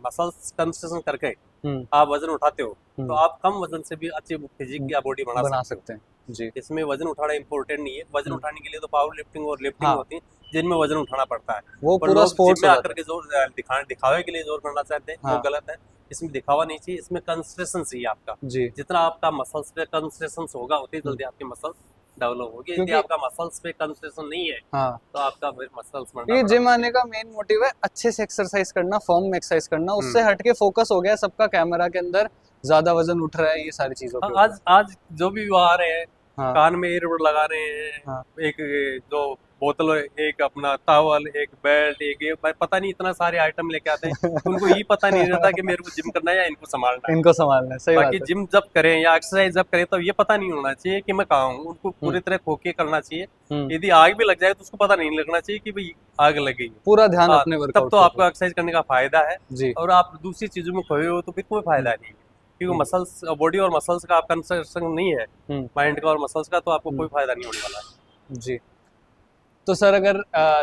मसल्स कंसिस्टेंस करके हम्म आप वजन उठाते हो, तो हम्म, आप कम वजन से भी अच्छी फिजिक या बॉडी बना बना सकते हो। सकते हैं। जी इसमें वजन उठाना इंपॉर्टेंट नहीं है। वजन हम्म, उठाने के लिए तो पावर लिफ्टिंग और लिफ्टिंग हाँ, होती है, जिनमें वजन उठाना पड़ता है। वो पर पूरा लोग जिम स्पोर्ट्स में हो आकर जाता के जोर दिखावे के लिए जोर करना चाहते हैं, वो हाँ। गलत है। इसमें दिखावा नहीं चाहिए, इसमें कंसिस्टेंस चाहिए आपका। है जी। जितना आपका मसल्स पे कंसिस्टेंस होगा उतनी जल्दी आपकी मसल्स डेवलप होगी। यदि क्योंकि आपका मसल्स पे कंसिस्टेंस नहीं है हाँ, तो आपका फिर मसल्स बनना ये बड़ा जिम आने मुश्किल का मेन मोटिव है अच्छे से एक्सरसाइज करना, फॉर्म में एक्सरसाइज करना। है। उससे हटके फोकस हो गया सबका कैमरा के अंदर, ज्यादा वजन उठ रहा है, ये सारी चीजों हाँ, के ऊपर। आज जो भी वो आ रहे हैं, हाँ कान में ईयरबड लगा रहे हैं, हाँ एक जो बोतल, एक अपना टावल, एक बेल्ट, एक ये पता नहीं इतना सारे आइटम लेके आते हैं। उनको ये पता नहीं रहता कि मेरे को जिम करना है या इनको संभालना है। इनको संभालना है, सही बाकी बात है। जिम जब करें या एक्सरसाइज जब करें तो ये पता नहीं होना चाहिए कि मैं कहाँ हूँ। उनको पूरी तरह खोके करना चाहिए। हम्म, यदि आग भी लग जाए तो उसको पता नहीं लगना चाहिए कि भाई आग लग गई है। पूरा ध्यान हाँ, अपने तब वर्कआउट तो के आपको ऊपर। एक्सरसाइज करने का फायदा है। जी और आप दूसरी चीजों में खोए हो तो फिर कोई फायदा नहीं है, क्योंकि हम्म, मसल्स, बॉडी और मसल्स का आपका कंसंट्रेशन नहीं है, हम्म, माइंड का और मसल्स का, तो आपको हम्म, कोई फायदा नहीं होने वाला है। जी। तो सर, अगर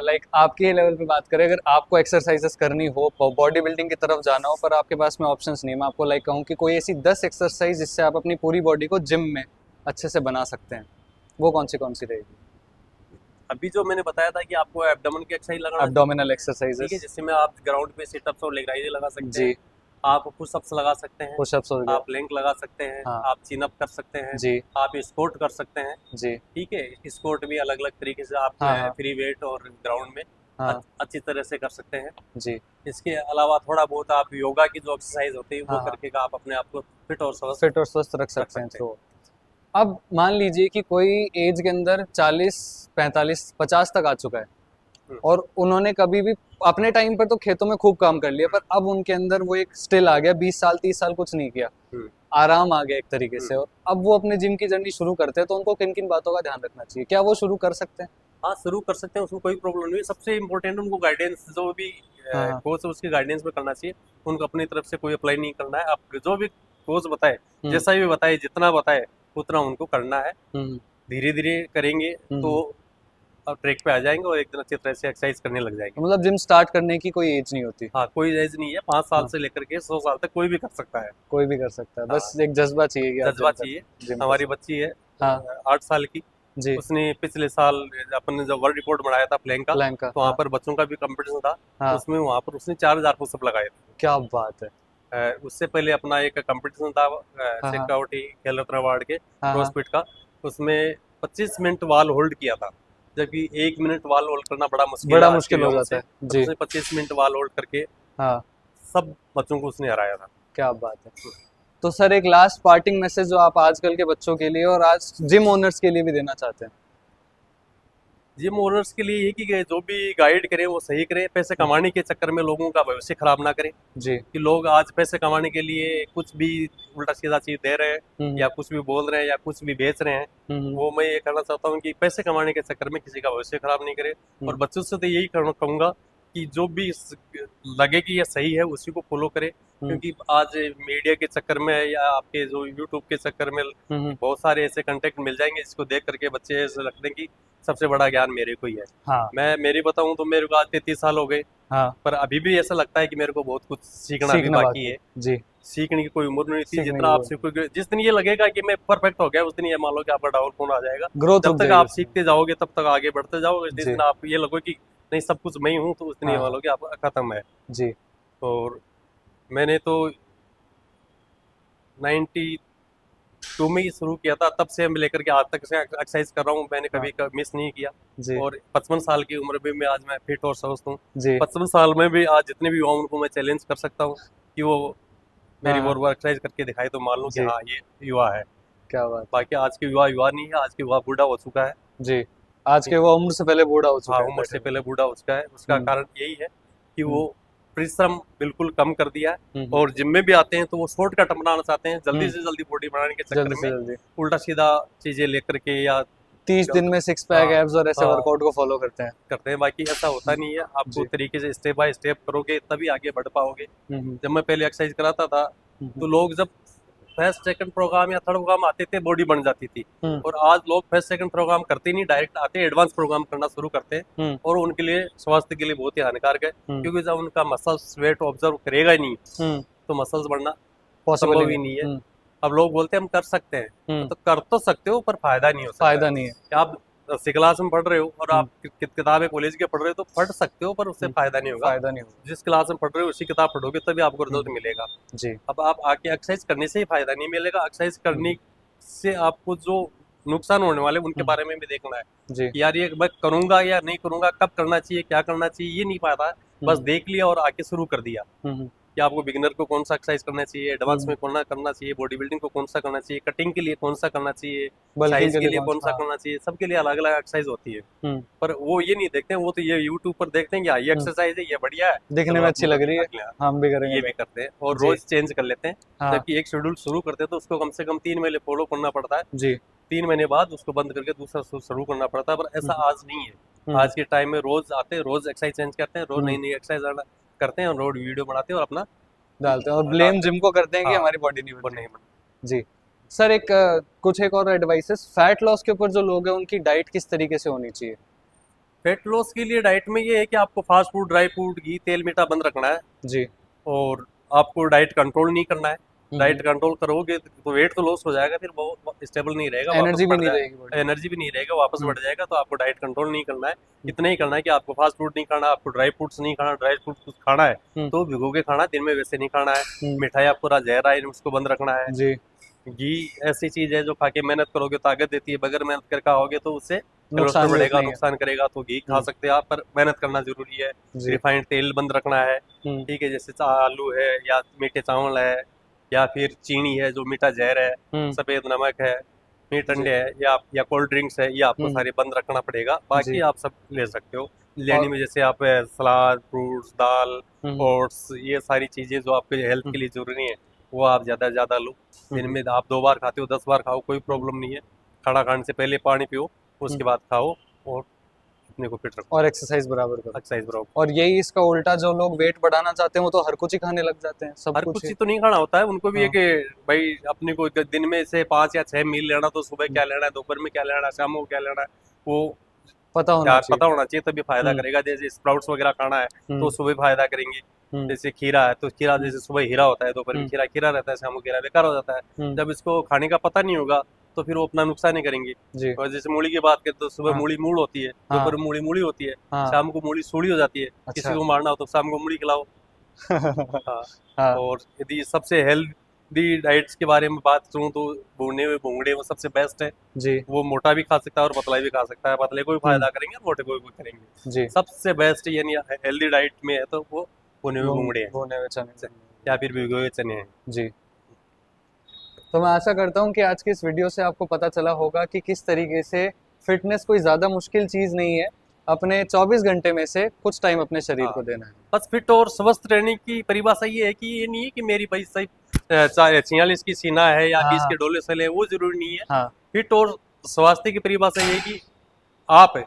लाइक आपके लेवल पे बात करें, अगर आपको एक्सरसाइजेस करनी हो, बॉडी बिल्डिंग की तरफ जाना हो, पर आपके पास में ऑप्शंस नहीं है, मैं आपको लाइक कहूँ कि कोई ऐसी 10 एक्सरसाइज जिससे आप अपनी पूरी बॉडी को जिम में अच्छे से बना सकते हैं, वो कौन सी रहेगी? अभी जो मैंने बताया था कि आपको एब्डोमेन की एक्सरसाइज लगाना चाहिए, एब्डोमिनल ठीक है, एक्सरसाइजेस। जिसमें आप ग्राउंड पे सिटअप्स और लेग राइज लगा सकते जी, हैं, आप पुशअप्स लगा सकते हैं, पुशअप्स हो गया। आप प्लैंक लगा सकते हैं, हाँ आप चिन अप कर सकते हैं, जी आप स्क्वाट कर सकते हैं। जी ठीक है, स्क्वाट भी अलग अलग तरीके से आप हाँ हाँ फ्री वेट और ग्राउंड में हाँ अच्छी तरह से कर सकते हैं। जी इसके अलावा थोड़ा बहुत आप योगा की जो एक्सरसाइज होती है वो हाँ हाँ, करके आप अपने आप को फिट और स्वस्थ फिट और स्वस्थ रख रख सकते हैं सकते हैं। थ्रू। अब मान लीजिए कि कोई एज के अंदर 40 45 50 तक आ चुका है हम्म, और उन्होंने कभी भी अपने टाइम पर तो खेतों में खूब काम कर लिया, पर अब उनके अंदर वो एक स्टिल आ गया, 20 साल 30 साल कुछ नहीं किया, हम्म, आराम आ गया एक तरीके से, हम्म। और अब वो अपने जिम की जर्नी शुरू करते हैं, तो उनको किन किन बातों का ध्यान रखना चाहिए? क्या वो शुरू कर सकते हैं? हाँ, शुरू कर सकते हैं, उसमें कोई प्रॉब्लम नहीं है। सबसे इम्पोर्टेंट उनको गाइडेंस, जो भी हाँ हाँ कोच है उसके गाइडेंस में करना चाहिए। उनको अपनी तरफ से कोई अप्लाई नहीं करना है। आप जो भी कोच बताए, हम्म जैसा भी बताए, जितना बताए उतना उनको करना है। हम्म धीरे धीरे करेंगे तो हम्म। आप ट्रैक पे आ जाएंगे और एक दिन अच्छी तरह से एक्सरसाइज करने लग जाएंगे। तो मतलब जिम स्टार्ट करने की कोई एज नहीं होती? हाँ, कोई एज नहीं है, 5 साल हाँ, से लेकर के 100 साल तक कोई भी कर सकता है। कोई भी कर सकता है, हाँ, बस एक जज्बा चाहिए कि आप जज्बा जिम कर चाहिए। जिम कर हमारी सकते बच्ची है हैं। हाँ 8 साल की, जी, उसने पिछले साल अपन ने जब वर्ल्ड रिकॉर्ड बनाया था प्लैंक का, प्लैंक का, तो वहाँ हाँ पर बच्चों का भी कंपटीशन था। हाँ, उसमें वहाँ पर उसने 4000 पुशअप लगाए थे। क्या बात है। उससे पहले अपना एक कंपटीशन था हाँ हाँ शेखावटी खेल रत्न अवार्ड के हाँ हाँ, क्रॉसफिट का, उसमें 25 मिनट वाल होल्ड किया था, जबकि 1 मिनट वाल होल्ड करना बड़ा मुश्किल है बड़ा आज के मुश्किल हो युवाओं जाता से। है। पर जी उसने 25 मिनट वाल होल्ड करके हाँ, सब बच्चों को उसने हराया था। क्या बात है। तो सर, एक लास्ट पार्टिंग मैसेज जो आप आजकल के बच्चों के लिए और आज जिम ओनर्स के लिए भी देना चाहते हैं? जिम ओनर्स के लिए ये कि जो भी गाइड करें वो सही करें, पैसे कमाने के चक्कर में लोगों का भविष्य खराब ना करें। जी कि लोग आज पैसे कमाने के लिए कुछ भी उल्टा सीधा चीज दे रहे हैं, हम्म या कुछ भी बोल रहे हैं, या कुछ भी बेच रहे हैं। हम्म वो मैं ये कहना चाहता हूँ कि पैसे कमाने के चक्कर में किसी का भविष्य खराब नहीं करें। और हम्म बच्चों से तो यही कहूँगा कि जो भी लगे कि ये सही है उसी को फॉलो करे, क्योंकि आज मीडिया के चक्कर में या आपके जो यूट्यूब के चक्कर में बहुत सारे ऐसे कंटेंट मिल जाएंगे जिसको देख करके बच्चे ऐसे लगते हैं कि सबसे बड़ा ज्ञान मेरे को ही है। हाँ मैं मेरी बताऊं तो मेरे को आज 33 साल हो गए, हाँ, पर अभी भी ऐसा लगता है कि मेरे को बहुत कुछ सीखना भी सीखना बाकी है। जी, सीखने की कोई उम्र नहीं थी, सीखने जितना की आप वो सीखोगे, जिस दिन ये लगेगा कि मैं परफेक्ट हो गया उस दिन ये मान लो कि आपका डाउन फोन आ जाएगा। ग्रोथ जब रुक तक जाएगी आप उसमें। सीखते जाओगे तब तक आगे बढ़ते जाओगे, जिस जी दिन आप ये लगो कि नहीं सब कुछ मैं ही हूँ, तो उस दिन ये हाँ मान हाँ लो कि आपका खत्म है। जी और मैंने तो 92 में ही शुरू किया था, तब से हम लेकर के आज तक से एक्सरसाइज कर रहा हूँ, मैंने हाँ कभी मिस नहीं किया। जी और 55 साल की उम्र में मैं आज मैं फिट और स्वस्थ हूँ। जी 55 साल में भी आज जितने भी युवाओं को मैं चैलेंज कर सकता हूँ कि वो हाँ मेरी हाँ वो एक्सरसाइज करके दिखाए तो मान लो कि जी, हाँ ये युवा है। क्या बात है। बाकी आज के युवा युवा नहीं है, आज के युवा बूढ़ा हो चुका है। जी, आज के वो उम्र से पहले बूढ़ा हो हाँ, चुका है उम्र बैठे से हुए। पहले बूढ़ा हो चुका है। उसका हम्म कारण यही है कि हम्म वो परिश्रम बिल्कुल कम कर दिया है, हम्म और जिम में भी आते हैं तो वो शॉर्टकट अपनाना चाहते हैं, जल्दी हम्म, से जल्दी बॉडी बनाने के चक्कर जल्दी से में जल्दी उल्टा सीधा चीजें लेकर के या 30 दिन में 6 पैक हाँ एब्स और ऐसे हाँ वर्कआउट को फॉलो करते हैं। करते हैं। बाकी ऐसा होता नहीं है, आपको जी तरीके से स्टेप बाय स्टेप करोगे तभी आगे बढ़ पाओगे। हम्म जब मैं पहले एक्सरसाइज कराता था हम्म तो लोग जब फर्स्ट सेकंड प्रोग्राम या थर्ड प्रोग्राम आते थे बॉडी बन जाती थी, हम्म और आज लोग फर्स्ट सेकंड प्रोग्राम करते नहीं, डायरेक्ट आते एडवांस प्रोग्राम करना शुरू करते हैं, हम्म और उनके लिए स्वास्थ्य के लिए बहुत ही हानिकारक है, हम्म क्योंकि जब उनका मसल्स वेट ऑब्जर्व करेगा ही नहीं हम्म, तो मसल्स बढ़ना पॉसिबल ही संभव ही नहीं। नहीं है। अब लोग बोलते हैं हम कर सकते हैं, हम्म, तो कर तो सकते हो पर फायदा नहीं हो सकता है। फायदा नहीं है। कि आप 10वीं क्लास में पढ़ रहे हो और हम्म आप किताबें कॉलेज के पढ़ रहे हो तो पढ़ सकते हो, पर उससे हम्म, फायदा नहीं होगा। फायदा नहीं होगा। जिस क्लास में पढ़ रहे हो उसी किताब पढ़ोगे तभी आपको रिजल्ट हम्म, मिलेगा। जी अब आप आके एक्सरसाइज करने से ही फायदा नहीं मिलेगा, एक्सरसाइज करने हम्म से आपको जो नुकसान होने वाले उनके हम्म, बारे में भी देखना है जी कि यार ये मैं करूंगा या नहीं करूंगा, कब करना चाहिए, क्या करना चाहिए, ये नहीं पता। बस हम्म देख लिया और आके शुरू कर दिया हम्म कि आपको बिगिनर को कौन सा एक्सरसाइज करना चाहिए, एडवांस हम्म, में कौन सा करना चाहिए, बॉडी बिल्डिंग को कौन सा करना चाहिए, कटिंग के लिए कौन सा करना चाहिए, बल्किंग साइज के के लिए लिए कौन कौन सा, सा हाँ। करना चाहिए, सबके लिए अलग अलग एक्सरसाइज होती है। हम्म पर वो ये नहीं देखते हैं, वो तो ये यूट्यूब पर देखते हैं कि हाँ ये हम्म, एक्सरसाइज है, ये बढ़िया है, दिखने चलो में आप अच्छी मेरे लग को रही है, दिखा लिया, हम भी करेंगे ये भी तो। करते हैं और जी रोज चेंज कर लेते हैं। हाँ जबकि एक शेड्यूल शुरू करते हैं तो उसको कम से कम 3 महीने फॉलो करना पड़ता है, जी 3 महीने बाद उसको बंद करके दूसरा शुरू करना पड़ता है, पर ऐसा हम्म आज नहीं है। हम्म आज के टाइम में रोज आते हैं, रोज एक्सरसाइज चेंज करते हैं, रोज हम्म, नई नई एक्सरसाइज करते हैं और रोज वीडियो बनाते हैं और अपना डालते हैं और ब्लेम डालते हैं। जिम को करते हैं कि हाँ, हमारी बॉडी नहीं बन वो रही। नहीं बना। जी सर, एक कुछ एक और एडवाइसेस फैट लॉस के ऊपर जो लोग हैं उनकी डाइट किस तरीके से होनी चाहिए। फैट लॉस के लिए डाइट में ये है कि आपको फास्ट फूड, ड्राई फूड, घी, तेल, मीठा बंद रखना है, जी और आपको डाइट कंट्रोल नहीं करना है। डाइट कंट्रोल करोगे तो वेट तो लॉस हो जाएगा, फिर वो स्टेबल नहीं रहेगा, वापस एनर्जी भी बढ़ नहीं जाए, रहेगी बॉडी। एनर्जी भी नहीं रहेगा, वापस बढ़ जाएगा। तो आपको डाइट कंट्रोल नहीं करना है, इतना ही करना है कि आपको फास्ट फूड नहीं खाना, आपको ड्राई फ्रूट्स नहीं खाना, ड्राई फ्रूट कुछ खाना है तो भिगो के खाना, दिन में वैसे नहीं खाना है। मिठाई आपको पूरा जहर है उसको बंद रखना है। जी घी ऐसी चीज है जो खा के मेहनत करोगे ताकत देती है, बगैर मेहनत कर खाओगे तो उससे कोलेस्ट्रॉल नुकसान भी बढ़ेगा, उतना ही है। नुकसान करेगा। तो घी खा सकते हैं आप, पर मेहनत करना जरूरी है। जी रिफाइंड तेल बंद रखना है, ठीक है, जैसे आलू है या मीठे चावल है या फिर चीनी है जो मीठा जहर है, सफेद नमक है, मीट जी अंडे है या कोल्ड ड्रिंक्स है, ये आपको सारे बंद रखना पड़ेगा। बाकी जी आप सब ले सकते हो लेनी और में, जैसे आप सलाद, फ्रूट्स, दाल, हम्म ओट्स, ये सारी चीजें जो आपके हेल्थ के लिए जरूरी है वो आप ज्यादा से ज्यादा लो। दिन हम्म में आप 2 बार खाते हो, 10 बार खाओ, कोई प्रॉब्लम नहीं है। खाना खाने से पहले पानी पियो, उसके बाद खाओ, और अपने को फिट रखो, और एक्सरसाइज बराबर करो। एक्सरसाइज करो। और यही इसका उल्टा, जो लोग वेट बढ़ाना चाहते हैं वो तो हर कुछ ही खाने लग जाते हैं, सब हर कुछ कुछ ही। ही तो नहीं खाना होता है, उनको भी है हाँ कि भाई अपने को दिन में से 5 या 6 मील लेना, तो सुबह क्या लेना है, दोपहर में क्या लेना है, शाम को क्या लेना है, वो पता होना यार चाहिए। पता होना चाहिए, तभी फायदा करेगा। जैसे स्प्राउट्स वगैरह खाना है तो सुबह फायदा करेंगे। हम्म जैसे खीरा है तो खीरा, जैसे सुबह हीरा होता है, दोपहर में हम्म खीरा खीरा रहता है, शाम को खीरा बेकार हो जाता है। जब इसको खाने का पता नहीं होगा तो फिर वो अपना नुकसान ही करेंगे। जी और जैसे मूली की बात करें तो सुबह हाँ मूली मूड़ होती है, हाँ दोपहर में मूली मूड़ी होती है, हाँ शाम को मूली सूड़ी हो जाती है। किसी अच्छा को मारना हो तो शाम को मूली खिलाओ। हाँ। हाँ और यदि सबसे हेल्दी डाइट्स के बारे में बात करूँ तो भुने हुए भूंगड़े वो सबसे बेस्ट है। जी वो मोटा भी खा सकता है और पतला भी खा सकता है, पतले को भी फायदा करेंगे और मोटे को भी करेंगे। जी सबसे बेस्ट यानी हेल्दी डाइट में है तो वो भुने हुए भूंगड़े हैं भुने हुए चने। या फिर भिगोए हुए चने हैं। जी, तो मैं आशा करता हूँ कि आज की इस वीडियो से आपको पता चला होगा कि किस तरीके से फिटनेस कोई ज़्यादा मुश्किल चीज़ नहीं है, अपने 24 घंटे में से कुछ टाइम अपने शरीर हाँ, को देना है। बस फिट और स्वस्थ रहने की परिभाषा ये है कि ये नहीं है कि मेरी भाई सही 46 की सीना है या हाँ 20 हाँ के डोले सले हैं, वो जरूरी नहीं है। हाँ फिट और स्वास्थ्य की परिभाषा ये है कि आप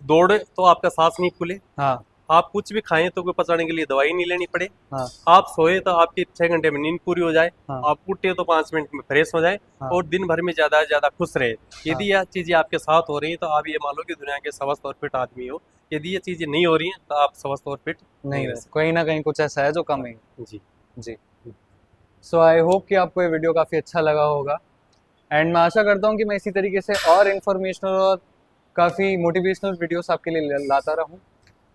दौड़े तो आपका सांस नहीं फूले, हाँ आप कुछ भी खाएं तो कोई पचाने के लिए दवाई नहीं लेनी पड़े। हाँ आप सोए तो आपकी 6 घंटे में नींद पूरी हो जाए, हाँ आप उठे तो 5 मिनट में फ्रेश हो जाए, हाँ और दिन भर में ज्यादा से ज्यादा खुश रहे। हाँ यदि यह चीजें आपके साथ हो रही हैं तो आप ये मान लो कि दुनिया के स्वस्थ और फिट आदमी हो। यदि ये चीजें नहीं हो रही हैं तो आप स्वस्थ और फिट नहीं नहीं रह है, सकते। कहीं ना कहीं कुछ ऐसा है जो कमी है। जी। जी। सो आई होप कि आपको ये वीडियो काफ़ी अच्छा लगा होगा, एंड मैं आशा करता हूँ कि मैं इसी तरीके से और इन्फॉर्मेशनल और काफ़ी मोटिवेशनल वीडियोस आपके लिए लाता रहूँ।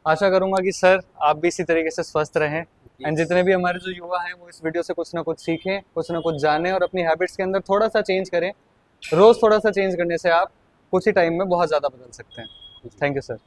आशा करूँगा कि सर आप भी इसी तरीके से स्वस्थ रहें, एंड जितने भी हमारे जो युवा हैं वो इस वीडियो से कुछ ना कुछ सीखें, कुछ ना कुछ जानें और अपनी हैबिट्स के अंदर थोड़ा सा चेंज करें। रोज़ थोड़ा सा चेंज करने से आप कुछ ही टाइम में बहुत ज़्यादा बदल सकते हैं। Thank you sir.